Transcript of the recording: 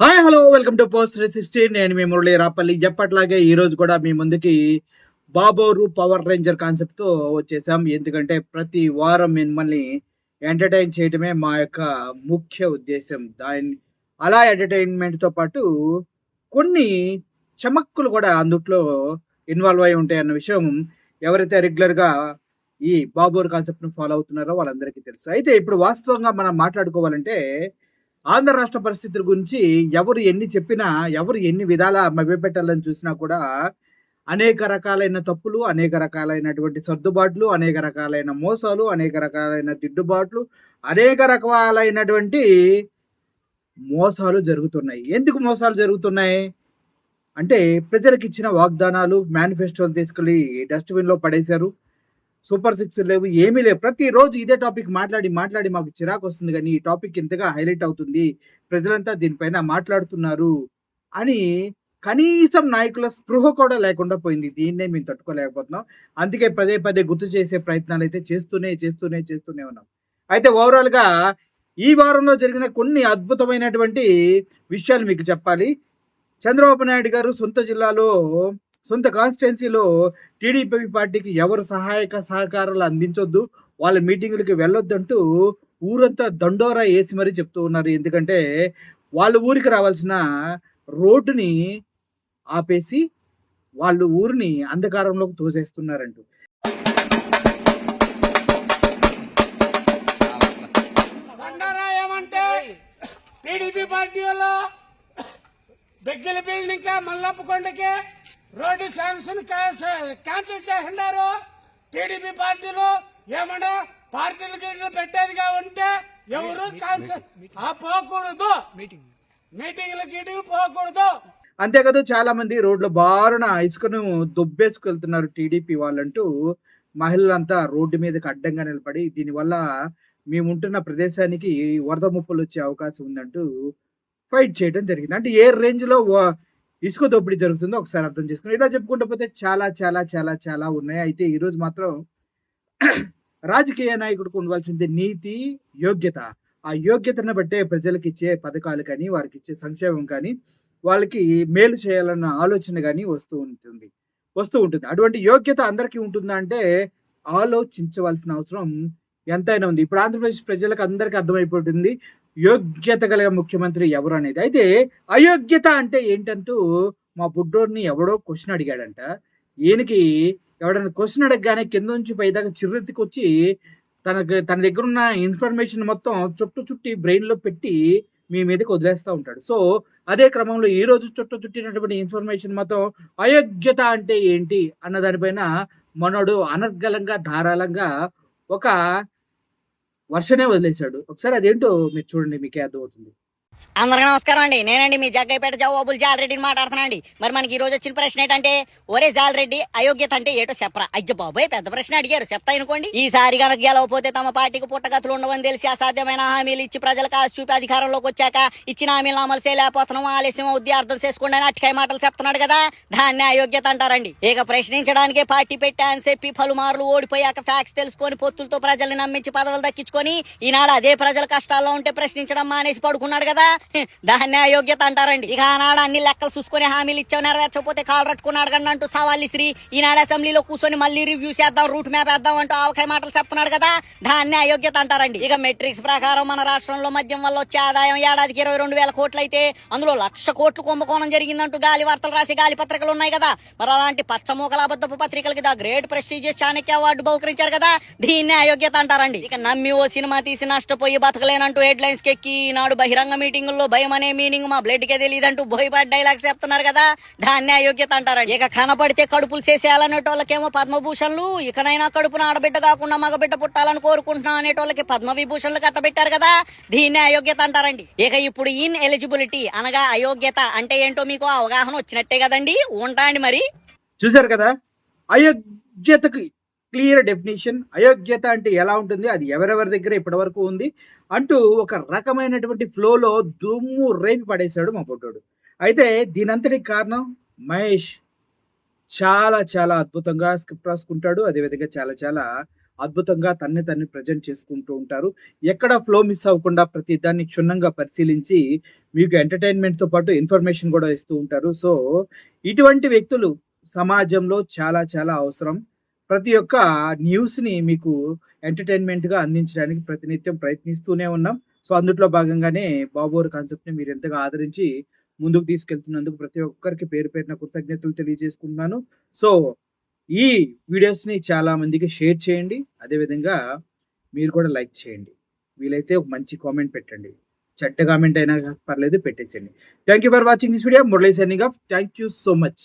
Hi hello welcome to post 360. నేను మీ మురళి రాపల్లి. ఎప్పట్లాగే ఈ రోజు కూడా మీ ముందుకి బాబోరు పవర్ రేంజర్ కాన్సెప్ట్ తో వచ్చేసాం. ఎందుకంటే ప్రతి వారం మిమ్మల్ని ఎంటర్టైన్ చేయడమే మా యొక్క ముఖ్య ఉద్దేశం. అలా ఎంటర్టైన్మెంట్ తో పాటు కొన్ని చమక్కులు కూడా అందుట్లో ఇన్వాల్వ్ అయి ఉంటాయి అన్న విషయం ఎవరైతే రెగ్యులర్ గా ఈ బాబోరు కాన్సెప్ట్ ను ఫాలో అవుతున్నారో వాళ్ళందరికీ తెలుసు. అయితే ఇప్పుడు వాస్తవంగా మనం మాట్లాడుకోవాలంటే ఆంధ్ర రాష్ట్ర పరిస్థితుల గురించి ఎవరు ఎన్ని చెప్పినా, ఎవరు ఎన్ని విధాల మభ్యపెట్టాలని చూసినా కూడా అనేక రకాలైన తప్పులు, అనేక రకాలైనటువంటి సర్దుబాట్లు, అనేక రకాలైన మోసాలు, అనేక రకాలైన దిద్దుబాట్లు, అనేక రకాలైనటువంటి మోసాలు జరుగుతున్నాయి. ఎందుకు మోసాలు జరుగుతున్నాయి? అంటే ప్రజలకిచ్చిన వాగ్దానాలు, మేనిఫెస్టోలు తీసుకెళ్ళి డస్ట్‌బిన్‌లో పడేశారు. సూపర్ సిక్స్ లేవు, ఏమీ లేవు. ప్రతిరోజు ఇదే టాపిక్ మాట్లాడి మాకు చిరాకొస్తుంది గానీ, ఈ టాపిక్ ఇంతగా హైలైట్ అవుతుంది. ప్రజలంతా దీనిపైన మాట్లాడుతున్నారు అని కనీసం నాయకుల స్పృహ కూడా లేకుండా పోయింది. దీన్నే మేము తట్టుకోలేకపోతున్నాం. అందుకే పదే పదే గుర్తు చేసే ప్రయత్నాలైతే చేస్తూనే ఉన్నాం. అయితే ఓవరాల్‌గా ఈ వారంలో జరిగిన కొన్ని అద్భుతమైనటువంటి విషయాలు మీకు చెప్పాలి. చంద్రబాబు నాయుడు గారు సొంత జిల్లాలో, సొంత కాన్స్టిట్యుయెన్సీలో టీడీపీ పార్టీకి ఎవరు సహకారాలు అందించొద్దు, వాళ్ళ మీటింగులకి వెళ్ళొద్దంటూ ఊరంతా దండోరా ఏసి మరీ చెప్తూ ఉన్నారు. ఎందుకంటే వాళ్ళ ఊరికి రావాల్సిన రోడ్డుని ఆపేసి వాళ్ళు ఊరిని అంధకారంలోకి తోసేస్తున్నారంటూ. బండారా ఏమంటే టీడీపీ పార్టీ వాళ్ళు బెగ్గిల బిల్డింగ్ మల్లప్ప కొండకి రోడ్డు శాంక్షన్ క్యాన్సిల్ చేసినారు. టీడీపీ పార్టీలో ఏమన్నా పార్టీలు గిట్లు పెట్టేదిగా ఉంటే ఎవరు క్యాన్సిల్ పోకూడదు, మీటింగ్లు పోకూడదు. అంతేకాదు చాలా మంది రోడ్ల బారున ఇసుకను దుబ్బేసుకెళ్తున్నారు టీడీపీ వాళ్ళంటూ మహిళలంతా రోడ్డు మీదకి అడ్డంగా నిలబడి దీనివల్ల మేముంటున్న ప్రదేశానికి వరద ముప్పులు వచ్చే అవకాశం ఉందంటూ ఫైట్ చేయడం జరిగింది. అంటే ఏ రేంజ్‌లో ఇసుక దోపిడీ జరుగుతుందో ఒకసారి అర్థం చేసుకోండి. ఇలా చెప్పుకుంటూ పోతే చాలా ఉన్నాయి. అయితే ఈరోజు మాత్రం రాజకీయ నాయకుడికి ఉండవలసింది నీతి, యోగ్యత. ఆ యోగ్యతను బట్టే ప్రజలకిచ్చే పథకాలు కానీ, వారికిచ్చే సంక్షేమం కానీ, వాళ్ళకి మేలు చేయాలన్న ఆలోచన గాని వస్తూ ఉంటుంది. అటువంటి యోగ్యత అందరికీ ఉంటుందా అంటే ఆలోచించవలసిన అవసరం ఎంతైనా ఉంది. ఇప్పుడు ఆంధ్రప్రదేశ్ ప్రజలకు అందరికీ అర్థమైపోతుంది యోగ్యత గల ముఖ్యమంత్రి ఎవరు అనేది. అయితే అయోగ్యత అంటే ఏంటంటూ మా బుడ్డోడిని ఎవడో క్వెషన్ అడిగాడంట. ఈయనకి ఎవడైనా క్వెషన్ అడగగానే కింద నుంచి పైదాకా చిర్రెత్తుకొచ్చి తన దగ్గరున్న ఇన్ఫర్మేషన్ మొత్తం చుట్టి బ్రెయిన్‌లో పెట్టి మీ మీదకి వదిలేస్తా ఉంటాడు. సో, అదే క్రమంలో ఈరోజు చుట్టినటువంటి ఇన్ఫర్మేషన్ మొత్తం అయోగ్యత అంటే ఏంటి అన్న దానిపైన మనోడు అనర్గళంగా, ధారాళంగా ఒక వర్షనే వదిలేశాడు. ఒకసారి అదేంటో మీరు చూడండి, మీకే అర్థమవుతుంది. అందరికీ నమస్కారం అండి. నేనండి మీ జగ్గైపేట జవాబులు జాలరెడ్డిని మాట్లాడుతున్నాండి. మరి మనకి ఈ రోజు వచ్చిన ప్రశ్న ఏంటంటే, ఒరే జాలరెడ్డి అయోగ్యత అంటే ఏటో చెప్పరా. అయ్య బాబోయ్, పెద్ద ప్రశ్న అడిగారు, చెప్తా అనుకోండి. ఈసారి కనుక గెలవపోతే తమ పార్టీకి పుట్టగతులు ఉండవని తెలిసి అసాధ్యమైన హామీలు ఇచ్చి ప్రజలకు ఆశ చూపి అధికారంలోకి వచ్చాక ఇచ్చిన హామీలు అమలు చేయలేకపోతున్నాం, ఆలస్యం అవుద్ది, అర్థం చేసుకోండి అని అట్టికాయ మాటలు చెప్తున్నాడు కదా, దాన్ని అయోగ్యత అంటారండి. ఇక ప్రశ్నించడానికే పార్టీ పెట్టా అని చెప్పి పలుమార్లు ఓడిపోయాక ఫ్యాక్స్ తెలుసుకొని పొత్తులతో ప్రజల్ని నమ్మించి పదవులు దక్కించుకొని ఈనాడు అదే ప్రజల కష్టాల్లో ఉంటే ప్రశ్నించడం మానేసి పడుకున్నాడు కదా, దాన్నే అయోగ్యత అంటారండి. ఇక ఆనాడు అన్ని లెక్కలు చూసుకుని హామీలు ఇచ్చావు, నెరవేర్చకపోతే కాలు రట్టుకున్నాడు కండి అంటూ సవాల్ ఇసిరి ఈనాడు అసెంబ్లీలో కూర్చొని మళ్ళీ రివ్యూ చేద్దాం, రూట్ మ్యాప్ వేద్దాం అంటూ ఆవకాయ మాటలు చెప్తున్నాడు కదా, దాన్నే అయోగ్యత అంటారండి. ఇక మెట్రిక్స్ ప్రకారం మన రాష్ట్రంలో మద్యం వల్ల వచ్చే ఆదాయం ఏడాదికి 22,000 కోట్లు అయితే అందులో 1,00,000 కోట్లు కుంభకోణం జరిగిందంటూ గాలి వార్తలు రాసి గాలి పత్రికలు ఉన్నాయి కదా. మరి అలాంటి పచ్చమూకల అబద్ధపు పత్రికలకి the great prestigious Chanakya award బహుకరించారు కదా, దీన్నే అయోగ్యత అంటారండి. ఇక నమ్మి ఓ సినిమా తీసి నష్టపోయి బతకలేనంటూ హెడ్ లైన్స్ కెక్కి ఈనాడు బహిరంగ మీటింగుల్లో భయం అనే మీనింగ్ మా బ్లడ్ కే తెలియదంటూ బోయపాటి డైలాగ్స్ చెప్తున్నారు కదా, దాన్నే అయోగ్యత అంటారండి. ఇక కనపడితే కడుపులు చేసేయాలనేటోళ్ళకేమో పద్మభూషణ్లు, ఇకనైనా కడుపున ఆడబిడ్డ కాకుండా మగబిడ్డ పుట్టాలని కోరుకుంటున్నా అనేటోళ్ళకి పద్మ విభూషణ్లు కట్టబెట్టారు కదా, దీన్నే అయోగ్యత అంటారండి. ఇక ఇప్పుడు ఇన్ ఎలిజిబిలిటీ అనగా అయోగ్యత అంటే ఏంటో మీకు అవగాహన వచ్చినట్టే కదండి. ఉంటా అండి మరి. చూసారు కదా, అయోగ్యతకి క్లియర్ డెఫినేషన్. అయోగ్యత అంటే ఎలా ఉంటుంది, అది ఎవరెవరి దగ్గర ఇప్పటి వరకు ఉంది అంటూ ఒక రకమైనటువంటి ఫ్లోలో దుమ్ము రేపి పడేశాడు మా పొట్టోడు. అయితే దీనంతటికి కారణం మహేష్ చాలా అద్భుతంగా స్క్రిప్ట్ రాసుకుంటాడు. అదేవిధంగా చాలా అద్భుతంగా తన్ని ప్రజెంట్ చేసుకుంటూ ఉంటారు. ఎక్కడ ఫ్లో మిస్ అవ్వకుండా ప్రతి దాన్ని క్షుణ్ణంగా పరిశీలించి మీకు ఎంటర్‌టైన్‌మెంట్‌తో పాటు ఇన్ఫర్మేషన్ గూడా ఇస్తూ ఉంటారు. సో, ఇటువంటి వ్యక్తులు సమాజంలో చాలా చాలా అవసరం. ప్రతి ఒక్క న్యూస్‌ని మీకు ఎంటర్‌టైన్‌మెంట్‌గా అందించడానికి ప్రతినిత్యం ప్రయత్నిస్తూనే ఉన్నాం. సో, అందుట్లో భాగంగానే 'బాబోర్' కాన్సెప్ట్‌ని మీరు ఎంతగా ఆదరించి ముందుకు తీసుకెళ్తున్నందుకు ప్రతి ఒక్కరికి పేరు పేరున కృతజ్ఞతలు తెలియజేసుకుంటున్నాను. సో, ఈ వీడియోస్‌ని చాలా మందికి షేర్ చేయండి. అదేవిధంగా మీరు కూడా లైక్ చేయండి. వీలైతే ఒక మంచి కామెంట్ పెట్టండి. చెడ్డ కామెంట్ అయినా పర్లేదు పెట్టేసేయండి. Thank you for watching this video. Murali signing off. Thank you so much.